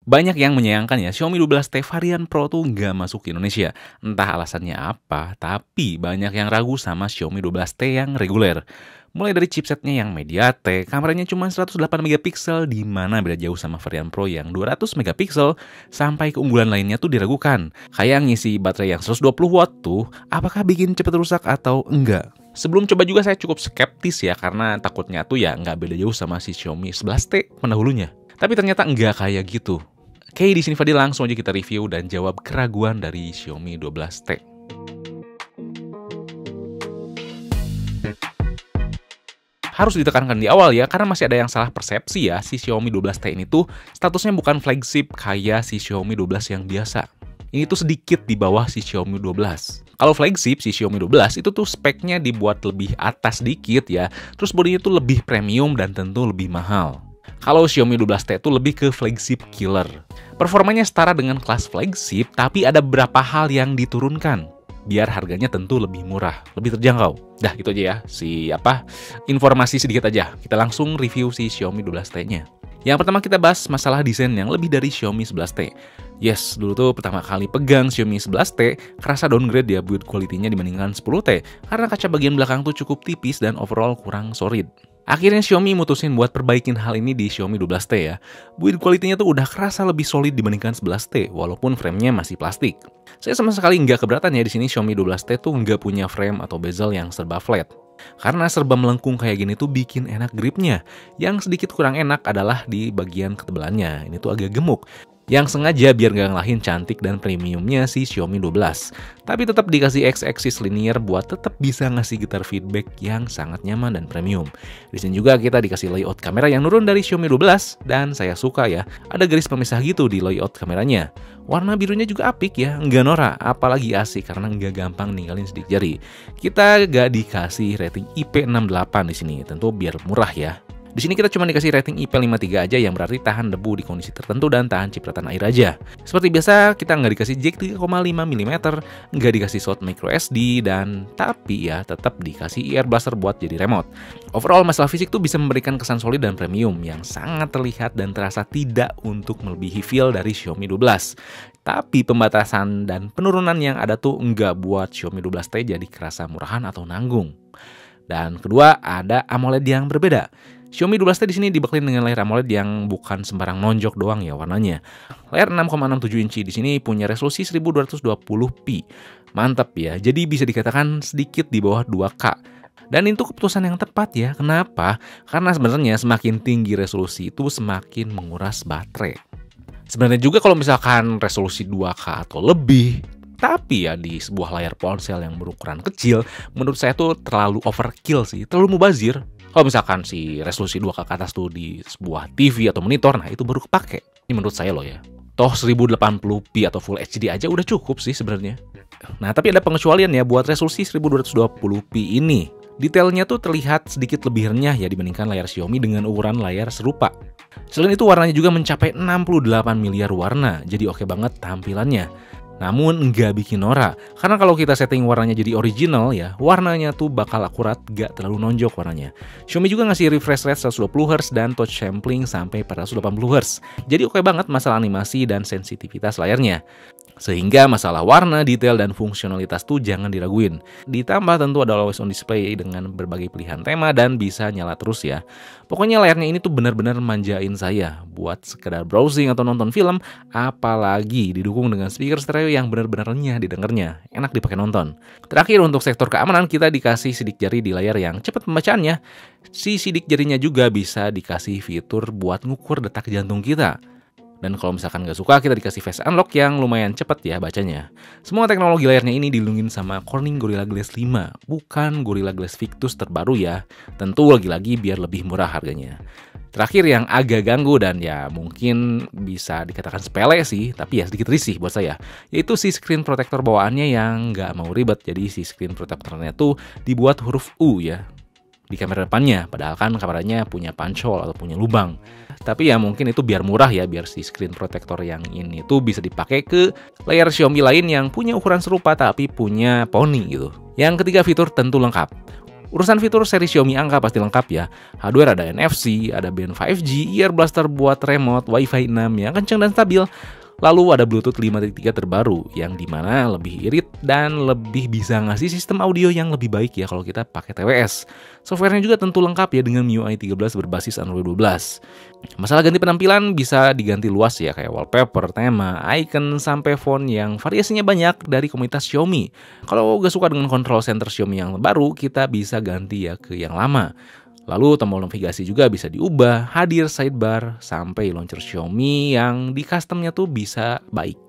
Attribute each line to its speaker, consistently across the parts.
Speaker 1: Banyak yang menyayangkan ya, Xiaomi 12T varian Pro tuh nggak masuk ke Indonesia. Entah alasannya apa, tapi banyak yang ragu sama Xiaomi 12T yang reguler. Mulai dari chipsetnya yang MediaTek, kameranya cuma 108 megapiksel, di mana beda jauh sama varian Pro yang 200 megapiksel, sampai keunggulan lainnya tuh diragukan. Kayak ngisi baterai yang 120 watt tuh, apakah bikin cepet rusak atau enggak? Sebelum coba juga saya cukup skeptis ya, karena takutnya tuh ya nggak beda jauh sama si Xiaomi 11T pendahulunya. Tapi ternyata enggak kayak gitu. Oke, di sini Fadil langsung aja kita review dan jawab keraguan dari Xiaomi 12T. Harus ditekankan di awal ya, karena masih ada yang salah persepsi ya, si Xiaomi 12T ini tuh statusnya bukan flagship kayak si Xiaomi 12 yang biasa. Ini tuh sedikit di bawah si Xiaomi 12. Kalau flagship si Xiaomi 12 itu tuh speknya dibuat lebih atas dikit ya, terus bodinya tuh lebih premium dan tentu lebih mahal. Kalau Xiaomi 12T itu lebih ke flagship killer. Performanya setara dengan kelas flagship, tapi ada beberapa hal yang diturunkan biar harganya tentu lebih murah, lebih terjangkau. Dah, itu aja ya, informasi sedikit aja. Kita langsung review si Xiaomi 12T-nya. Yang pertama kita bahas masalah desain yang lebih dari Xiaomi 11T. Yes, dulu tuh pertama kali pegang Xiaomi 11T, kerasa downgrade ya build quality-nya dibandingkan 10T, karena kaca bagian belakang tuh cukup tipis dan overall kurang solid. Akhirnya Xiaomi mutusin buat perbaikin hal ini di Xiaomi 12T ya. Build quality-nya tuh udah kerasa lebih solid dibandingkan 11T, walaupun frame-nya masih plastik. Saya sama sekali nggak keberatan ya di sini Xiaomi 12T tuh nggak punya frame atau bezel yang serba flat. Karena serba melengkung kayak gini tuh bikin enak gripnya. Yang sedikit kurang enak adalah di bagian ketebalannya. Ini tuh agak gemuk. Yang sengaja biar nggak ngalahin cantik dan premiumnya si Xiaomi 12. Tapi tetap dikasih X-axis linear buat tetap bisa ngasih gitar feedback yang sangat nyaman dan premium. Di sini juga kita dikasih layout kamera yang nurun dari Xiaomi 12 dan saya suka ya, ada garis pemisah gitu di layout kameranya. Warna birunya juga apik ya, nggak norak, apalagi asik karena nggak gampang ninggalin sidik jari. Kita nggak dikasih rating IP68 di sini, tentu biar murah ya. Di sini kita cuma dikasih rating IP53 aja yang berarti tahan debu di kondisi tertentu dan tahan cipratan air aja. Seperti biasa kita nggak dikasih jack 3,5 mm, nggak dikasih slot micro SD dan tapi ya tetap dikasih ear blaster buat jadi remote. Overall masalah fisik tuh bisa memberikan kesan solid dan premium yang sangat terlihat dan terasa tidak untuk melebihi feel dari Xiaomi 12. Tapi pembatasan dan penurunan yang ada tuh nggak buat Xiaomi 12T jadi kerasa murahan atau nanggung. Dan kedua ada AMOLED yang berbeda. Xiaomi 12T di sini dibekelin dengan layar AMOLED yang bukan sembarang nonjok doang ya warnanya. Layar 6,67 inci di sini punya resolusi 1220p. Mantap ya. Jadi bisa dikatakan sedikit di bawah 2K. Dan itu keputusan yang tepat ya. Kenapa? Karena sebenarnya semakin tinggi resolusi itu semakin menguras baterai. Sebenarnya juga kalau misalkan resolusi 2K atau lebih, tapi ya di sebuah layar ponsel yang berukuran kecil, menurut saya tuh terlalu overkill sih, terlalu mubazir. Kalau misalkan si resolusi 2K ke atas tuh di sebuah TV atau monitor, nah itu baru kepake. Ini menurut saya loh ya. Toh 1080p atau Full HD aja udah cukup sih sebenarnya. Nah, tapi ada pengecualian ya buat resolusi 1220p ini. Detailnya tuh terlihat sedikit lebih renyah ya dibandingkan layar Xiaomi dengan ukuran layar serupa. Selain itu warnanya juga mencapai 68 miliar warna, jadi oke banget tampilannya. Namun nggak bikin norak, karena kalau kita setting warnanya jadi original ya, warnanya tuh bakal akurat, gak terlalu nonjok warnanya. Xiaomi juga ngasih refresh rate 120Hz dan touch sampling sampai 480Hz. Jadi oke banget masalah animasi dan sensitivitas layarnya. Sehingga masalah warna, detail, dan fungsionalitas tuh jangan diraguin. Ditambah tentu ada always on display dengan berbagai pilihan tema dan bisa nyala terus ya. Pokoknya layarnya ini tuh benar-benar manjain saya buat sekedar browsing atau nonton film, apalagi didukung dengan speaker stereo yang benar-benar renyah didengarnya, enak dipakai nonton. Terakhir untuk sektor keamanan kita dikasih sidik jari di layar yang cepat pembacaannya. Si sidik jarinya juga bisa dikasih fitur buat ngukur detak jantung kita. Dan kalau misalkan nggak suka, kita dikasih face unlock yang lumayan cepet ya bacanya. Semua teknologi layarnya ini dilindungin sama Corning Gorilla Glass 5, bukan Gorilla Glass Victus terbaru ya. Tentu lagi-lagi biar lebih murah harganya. Terakhir yang agak ganggu dan ya mungkin bisa dikatakan sepele sih, tapi ya sedikit risih buat saya, yaitu si screen protector bawaannya yang nggak mau ribet. Jadi si screen protectornya tuh dibuat huruf U ya di kamera depannya, padahal kan kameranya punya punch hole atau punya lubang. Tapi ya mungkin itu biar murah ya, biar si screen protector yang ini tuh bisa dipakai ke layar Xiaomi lain yang punya ukuran serupa tapi punya poni gitu. Yang ketiga fitur tentu lengkap. Urusan fitur seri Xiaomi Angka pasti lengkap ya. Hardware ada NFC, ada band 5G, ear blaster buat remote, Wi-Fi 6 yang kencang dan stabil. Lalu ada Bluetooth 5.3 terbaru yang dimana lebih irit dan lebih bisa ngasih sistem audio yang lebih baik ya kalau kita pakai TWS. Softwarenya juga tentu lengkap ya dengan MIUI 13 berbasis Android 12. Masalah ganti penampilan bisa diganti luas ya kayak wallpaper, tema, icon, sampai font yang variasinya banyak dari komunitas Xiaomi. Kalau gak suka dengan control center Xiaomi yang baru, kita bisa ganti ya ke yang lama. Lalu tombol navigasi juga bisa diubah, hadir sidebar, sampai launcher Xiaomi yang di customnya tuh bisa baik.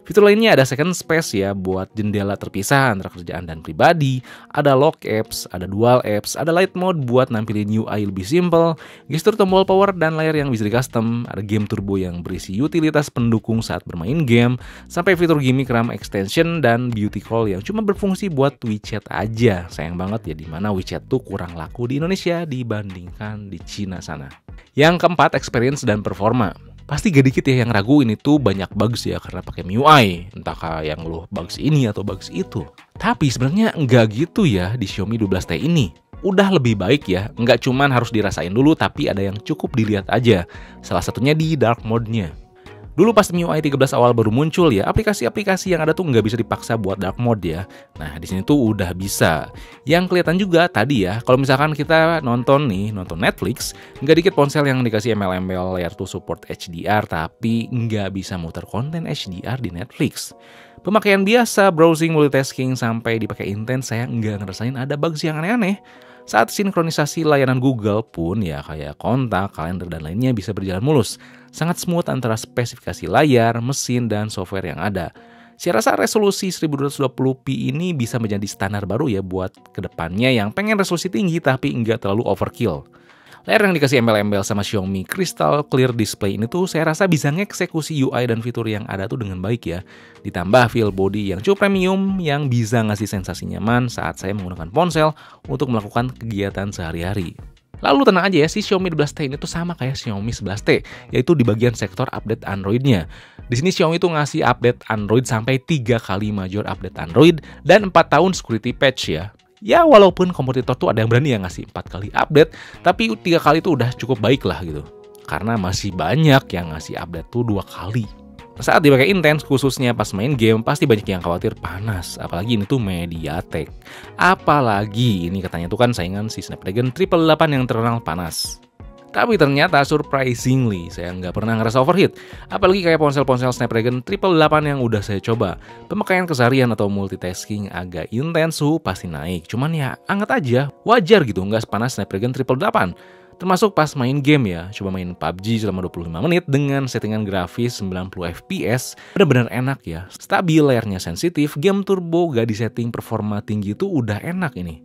Speaker 1: Fitur lainnya ada second space ya buat jendela terpisah antara kerjaan dan pribadi, ada lock apps, ada dual apps, ada light mode buat nampilin UI lebih simple, gestur tombol power dan layar yang bisa di custom, ada game turbo yang berisi utilitas pendukung saat bermain game, sampai fitur gimmick RAM extension dan beauty call yang cuma berfungsi buat WeChat aja. Sayang banget ya dimana WeChat tuh kurang laku di Indonesia dibandingkan di Cina sana. Yang keempat, experience dan performa. Pasti gak dikit ya yang ragu ini tuh banyak bugs ya karena pakai MIUI. Entah yang lu bugs ini atau bugs itu. Tapi sebenarnya enggak gitu ya di Xiaomi 12T ini. Udah lebih baik ya, nggak cuman harus dirasain dulu tapi ada yang cukup dilihat aja. Salah satunya di dark mode-nya. Dulu pas MIUI 13 awal baru muncul ya, aplikasi-aplikasi yang ada tuh nggak bisa dipaksa buat dark mode ya. Nah, di sini tuh udah bisa. Yang kelihatan juga tadi ya, kalau misalkan kita nonton Netflix, nggak dikit ponsel yang dikasih embel-embel layar tuh support HDR, tapi nggak bisa muter konten HDR di Netflix. Pemakaian biasa, browsing, multitasking, sampai dipakai intens, saya nggak ngerasain ada bugs yang aneh-aneh. Saat sinkronisasi layanan Google pun ya kayak kontak, kalender, dan lainnya bisa berjalan mulus. Sangat smooth antara spesifikasi layar, mesin, dan software yang ada. Saya rasa resolusi 1220p ini bisa menjadi standar baru ya buat kedepannya yang pengen resolusi tinggi tapi nggak terlalu overkill. Layar yang dikasih embel-embel sama Xiaomi Crystal Clear Display ini tuh saya rasa bisa ngeksekusi UI dan fitur yang ada tuh dengan baik ya. Ditambah feel body yang cukup premium yang bisa ngasih sensasi nyaman saat saya menggunakan ponsel untuk melakukan kegiatan sehari-hari. Lalu tenang aja ya, si Xiaomi 12T ini tuh sama kayak Xiaomi 11T, yaitu di bagian sektor update Android-nya. Di sini Xiaomi tuh ngasih update Android sampai 3 kali major update Android dan 4 tahun security patch ya. Ya walaupun kompetitor tuh ada yang berani yang ngasih 4 kali update, tapi 3 kali tuh udah cukup baik lah gitu. Karena masih banyak yang ngasih update tuh 2 kali. Saat dipakai intens, khususnya pas main game, pasti banyak yang khawatir panas. Apalagi ini tuh MediaTek. Apalagi ini katanya tuh kan saingan si Snapdragon 888 yang terkenal panas. Tapi ternyata surprisingly, saya nggak pernah ngerasa overheat. Apalagi kayak ponsel-ponsel Snapdragon 888 yang udah saya coba. Pemakaian keseharian atau multitasking agak intens suhu pasti naik. Cuman ya anget aja, wajar gitu, nggak sepanas Snapdragon 888. Termasuk pas main game ya, coba main PUBG selama 25 menit dengan settingan grafis 90 fps, benar-benar enak ya. Stabil, layarnya sensitif, game turbo gak disetting performa tinggi itu udah enak ini.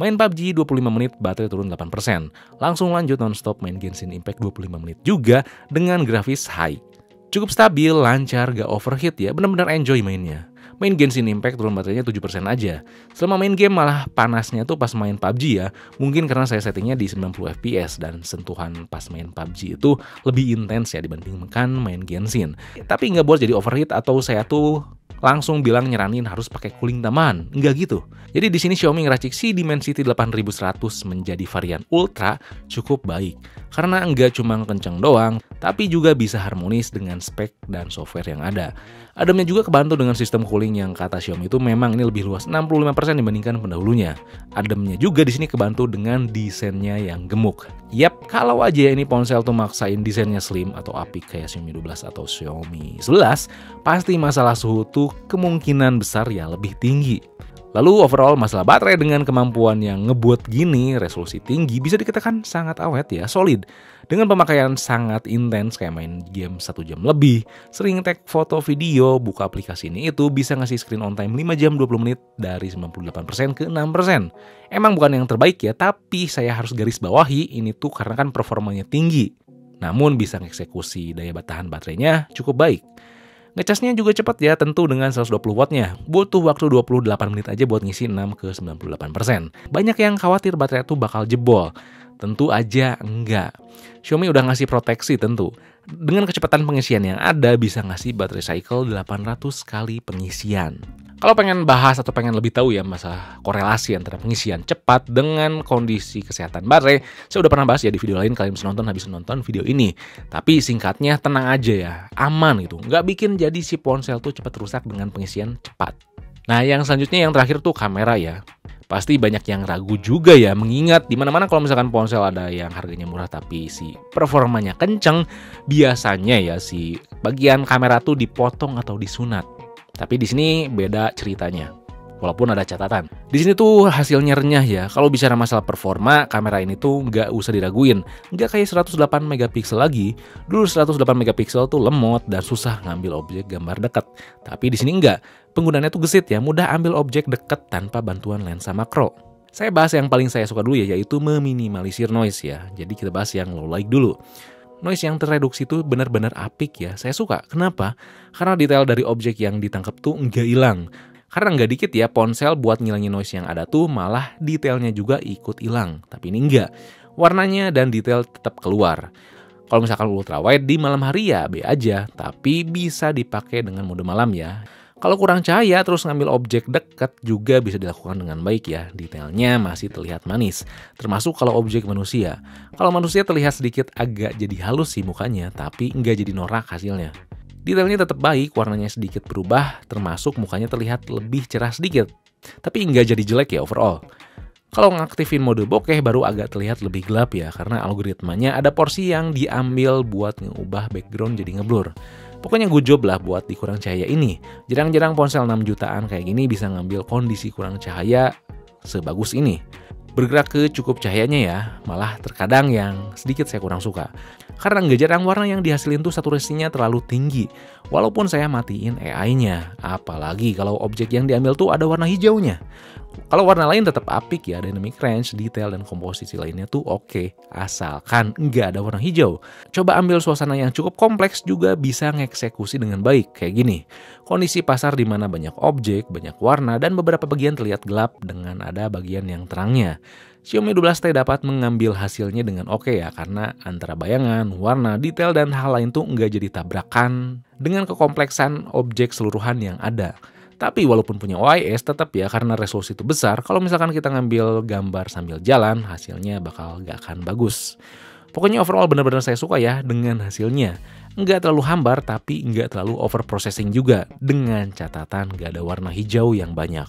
Speaker 1: Main PUBG 25 menit, baterai turun 8%. Langsung lanjut non-stop main Genshin Impact 25 menit juga dengan grafis high. Cukup stabil, lancar, gak overheat ya, benar-benar enjoy mainnya. Main Genshin Impact turun baterainya 7% aja. Selama main game malah panasnya tuh pas main PUBG ya. Mungkin karena saya settingnya di 90 fps dan sentuhan pas main PUBG itu lebih intens ya dibandingkan main Genshin. Tapi nggak boleh jadi overheat atau saya tuh langsung bilang nyaranin harus pakai cooling tambahan. Enggak gitu. Jadi di sini Xiaomi ngeracik si Dimensity 8100 menjadi varian Ultra cukup baik. Karena enggak cuma kenceng doang, tapi juga bisa harmonis dengan spek dan software yang ada. Ademnya juga kebantu dengan sistem cooling yang kata Xiaomi itu memang ini lebih luas 65% dibandingkan pendahulunya. Ademnya juga di sini kebantu dengan desainnya yang gemuk. Yap, kalau aja ini ponsel tuh maksain desainnya slim atau apik kayak Xiaomi 12 atau Xiaomi 11, pasti masalah suhu tuh kemungkinan besar ya lebih tinggi. Lalu overall masalah baterai dengan kemampuan yang ngebuat gini, resolusi tinggi bisa dikatakan sangat awet ya, solid. Dengan pemakaian sangat intens kayak main game 1 jam lebih, sering tag foto video, buka aplikasi ini itu bisa ngasih screen on time 5 jam 20 menit dari 98% ke 6%. Emang bukan yang terbaik ya, tapi saya harus garis bawahi ini tuh karena kan performanya tinggi. Namun bisa mengeksekusi daya tahan baterainya cukup baik. Ngecasnya juga cepat ya, tentu dengan 120 wattnya. Butuh waktu 28 menit aja buat ngisi 6 ke 98%. Banyak yang khawatir baterai itu bakal jebol. Tentu aja enggak. Xiaomi udah ngasih proteksi tentu. Dengan kecepatan pengisian yang ada bisa ngasih baterai cycle 800 kali pengisian. Kalau pengen bahas atau pengen lebih tahu ya masalah korelasi antara pengisian cepat dengan kondisi kesehatan baterai, saya udah pernah bahas ya di video lain, kalian bisa nonton habis nonton video ini. Tapi singkatnya tenang aja ya, aman gitu. Nggak bikin jadi si ponsel tuh cepat rusak dengan pengisian cepat. Nah yang selanjutnya yang terakhir tuh kamera ya. Pasti banyak yang ragu juga ya, mengingat dimana-mana kalau misalkan ponsel ada yang harganya murah tapi si performanya kenceng, biasanya ya si bagian kamera tuh dipotong atau disunat. Tapi di sini beda ceritanya. Walaupun ada catatan. Di sini tuh hasilnya renyah ya. Kalau bicara masalah performa, kamera ini tuh nggak usah diraguin. Nggak kayak 108 megapiksel lagi. Dulu 108 megapiksel tuh lemot dan susah ngambil objek gambar dekat. Tapi di sini nggak. Penggunaannya tuh gesit ya, mudah ambil objek dekat tanpa bantuan lensa makro. Saya bahas yang paling saya suka dulu ya, yaitu meminimalisir noise ya. Jadi kita bahas yang low light dulu. Noise yang terreduksi itu benar-benar apik ya. Saya suka. Kenapa? Karena detail dari objek yang ditangkap tuh nggak hilang. Karena nggak dikit ya ponsel buat ngilangin noise yang ada tuh malah detailnya juga ikut hilang. Tapi ini nggak. Warnanya dan detail tetap keluar. Kalau misalkan ultrawide di malam hari ya B aja. Tapi bisa dipakai dengan mode malam ya. Kalau kurang cahaya terus ngambil objek dekat juga bisa dilakukan dengan baik ya. Detailnya masih terlihat manis. Termasuk kalau objek manusia. Kalau manusia terlihat sedikit agak jadi halus sih mukanya, tapi nggak jadi norak hasilnya. Detailnya tetap baik, warnanya sedikit berubah, termasuk mukanya terlihat lebih cerah sedikit. Tapi nggak jadi jelek ya overall. Kalau ngaktifin mode bokeh baru agak terlihat lebih gelap ya, karena algoritmanya ada porsi yang diambil buat ngubah background jadi ngeblur. Pokoknya good job lah buat di kurang cahaya ini. Jarang-jarang ponsel 6 jutaan kayak gini bisa ngambil kondisi kurang cahaya sebagus ini. Bergerak ke cukup cahayanya ya, malah terkadang yang sedikit saya kurang suka. Karena nggak jarang warna yang dihasilin tuh saturasinya terlalu tinggi. Walaupun saya matiin AI-nya, apalagi kalau objek yang diambil tuh ada warna hijaunya. Kalau warna lain tetap apik ya, dynamic range, detail, dan komposisi lainnya tuh oke. Asalkan nggak ada warna hijau. Coba ambil suasana yang cukup kompleks juga bisa ngeksekusi dengan baik. Kayak gini, kondisi pasar di mana banyak objek, banyak warna, dan beberapa bagian terlihat gelap dengan ada bagian yang terangnya. Xiaomi 12T dapat mengambil hasilnya dengan oke ya, karena antara bayangan, warna, detail, dan hal lain tuh nggak jadi tabrakan dengan kekompleksan objek seluruhan yang ada. Tapi walaupun punya OIS tetap ya, karena resolusi itu besar, kalau misalkan kita ngambil gambar sambil jalan, hasilnya bakal gak akan bagus. Pokoknya overall benar-benar saya suka ya dengan hasilnya. Nggak terlalu hambar tapi nggak terlalu over processing juga, dengan catatan nggak ada warna hijau yang banyak.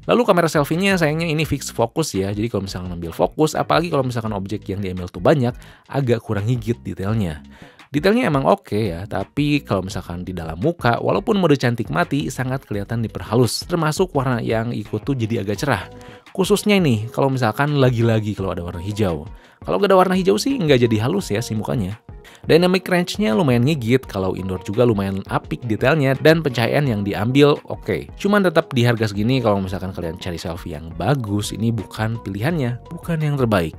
Speaker 1: Lalu kamera selfie-nya sayangnya ini fix fokus ya, jadi kalau misalkan ngambil fokus, apalagi kalau misalkan objek yang diambil tuh banyak, agak kurang higit detailnya. Detailnya emang oke ya, tapi kalau misalkan di dalam muka, walaupun mode cantik mati, sangat kelihatan diperhalus. Termasuk warna yang ikut tuh jadi agak cerah. Khususnya ini, kalau misalkan lagi-lagi kalau ada warna hijau. Kalau gak ada warna hijau sih nggak jadi halus ya si mukanya. Dynamic range-nya lumayan ngigit, kalau indoor juga lumayan apik detailnya, dan pencahayaan yang diambil oke. Cuman tetap di harga segini kalau misalkan kalian cari selfie yang bagus, ini bukan pilihannya, bukan yang terbaik.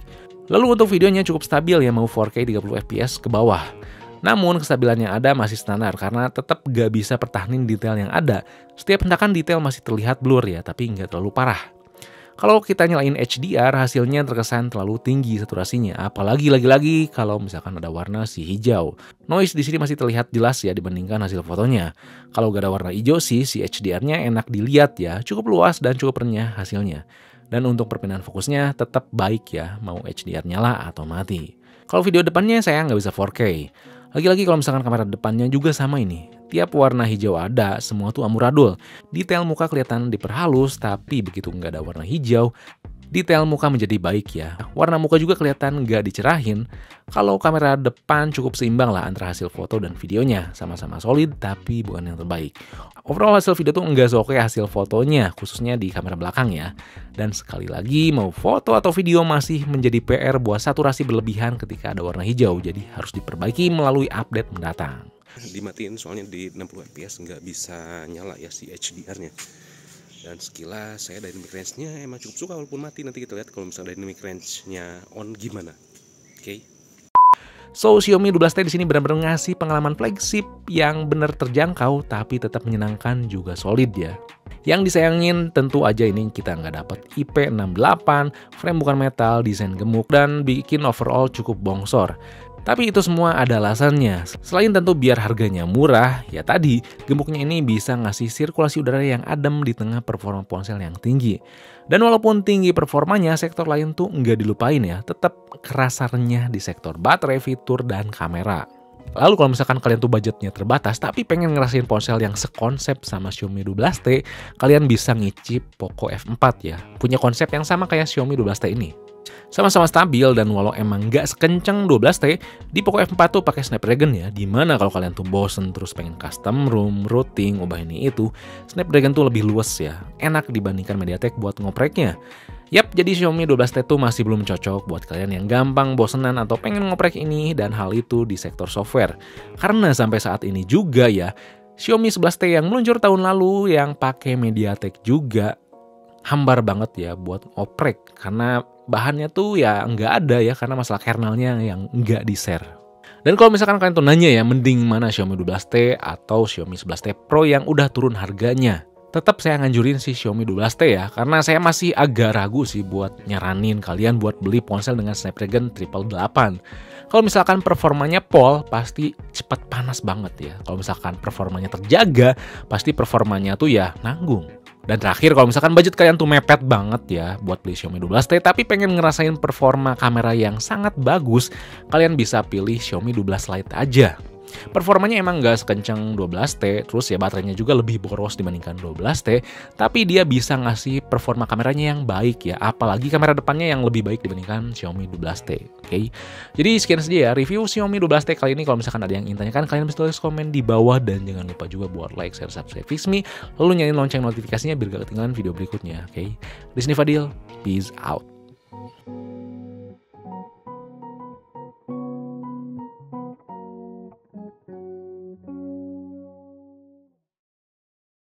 Speaker 1: Lalu untuk videonya cukup stabil ya, mau 4K 30fps ke bawah. Namun kestabilan yang ada masih standar karena tetap gak bisa pertahanin detail yang ada. Setiap hentakan detail masih terlihat blur ya, tapi nggak terlalu parah. Kalau kita nyalain HDR, hasilnya terkesan terlalu tinggi saturasinya. Apalagi lagi-lagi kalau misalkan ada warna si hijau. Noise di sini masih terlihat jelas ya dibandingkan hasil fotonya. Kalau gak ada warna hijau sih, si HDR-nya enak dilihat ya, cukup luas dan cukup renyah hasilnya. Dan untuk perpindahan fokusnya tetap baik ya, mau HDR nyala atau mati. Kalau video depannya saya nggak bisa 4K. Lagi-lagi kalau misalkan kamera depannya juga sama ini. Tiap warna hijau ada, semua tuh amburadul. Detail muka kelihatan diperhalus, tapi begitu nggak ada warna hijau, detail muka menjadi baik ya. Warna muka juga kelihatan nggak dicerahin. Kalau kamera depan cukup seimbang lah antara hasil foto dan videonya. Sama-sama solid, tapi bukan yang terbaik. Overall hasil video tuh nggak seoke hasil fotonya, khususnya di kamera belakang ya. Dan sekali lagi, mau foto atau video masih menjadi PR buat saturasi berlebihan ketika ada warna hijau. Jadi harus diperbaiki melalui update mendatang.
Speaker 2: Dimatiin soalnya di 60fps nggak bisa nyala ya si HDR-nya. Dan sekilas saya dynamic range-nya emang cukup suka walaupun mati. Nanti kita lihat kalau misalnya dynamic range-nya on gimana. Oke.
Speaker 1: So, Xiaomi 12T di sini benar-benar ngasih pengalaman flagship yang benar terjangkau tapi tetap menyenangkan juga solid ya. Yang disayangin tentu aja ini kita nggak dapat IP68, frame bukan metal, desain gemuk, dan bikin overall cukup bongsor. Tapi itu semua ada alasannya. Selain tentu biar harganya murah, ya tadi gemboknya ini bisa ngasih sirkulasi udara yang adem di tengah performa ponsel yang tinggi. Dan walaupun tinggi performanya, sektor lain tuh nggak dilupain ya, tetap kerasarnya di sektor baterai, fitur, dan kamera. Lalu kalau misalkan kalian tuh budgetnya terbatas tapi pengen ngerasain ponsel yang sekonsep sama Xiaomi 12T, kalian bisa ngicip Poco F4 ya. Punya konsep yang sama kayak Xiaomi 12T ini. Sama-sama stabil dan walau emang nggak sekenceng 12T, di Poco F4 tuh pakai Snapdragon ya. Dimana kalau kalian tuh bosen terus pengen custom room, routing, ubah ini itu, Snapdragon tuh lebih luas ya. Enak dibandingkan MediaTek buat ngopreknya. Yap, jadi Xiaomi 12T tuh masih belum cocok buat kalian yang gampang bosenan atau pengen ngoprek ini dan hal itu di sektor software. Karena sampai saat ini juga ya, Xiaomi 11T yang meluncur tahun lalu yang pakai MediaTek juga hambar banget ya buat ngoprek. Karena bahannya tuh ya nggak ada ya, karena masalah kernelnya yang nggak di-share. Dan kalau misalkan kalian tuh nanya ya, mending mana Xiaomi 12T atau Xiaomi 11T Pro yang udah turun harganya? Tetap saya nganjurin si Xiaomi 12T ya, karena saya masih agak ragu sih buat nyaranin kalian buat beli ponsel dengan Snapdragon 888. Kalau misalkan performanya pol, pasti cepat panas banget ya. Kalau misalkan performanya terjaga, pasti performanya tuh ya nanggung. Dan terakhir, kalau misalkan budget kalian tuh mepet banget ya buat beli Xiaomi 12T tapi pengen ngerasain performa kamera yang sangat bagus, kalian bisa pilih Xiaomi 12 Lite aja. Performanya emang nggak sekencang 12T, terus ya baterainya juga lebih boros dibandingkan 12T, tapi dia bisa ngasih performa kameranya yang baik ya, apalagi kamera depannya yang lebih baik dibandingkan Xiaomi 12T. Oke. Jadi sekian saja ya review Xiaomi 12T kali ini. Kalau misalkan ada yang ingin tanyakan, kalian bisa tulis komen di bawah dan jangan lupa juga buat like, share, subscribe Fixme, lalu nyalain lonceng notifikasinya biar gak ketinggalan video berikutnya. Oke. Di sini Fadil, peace out.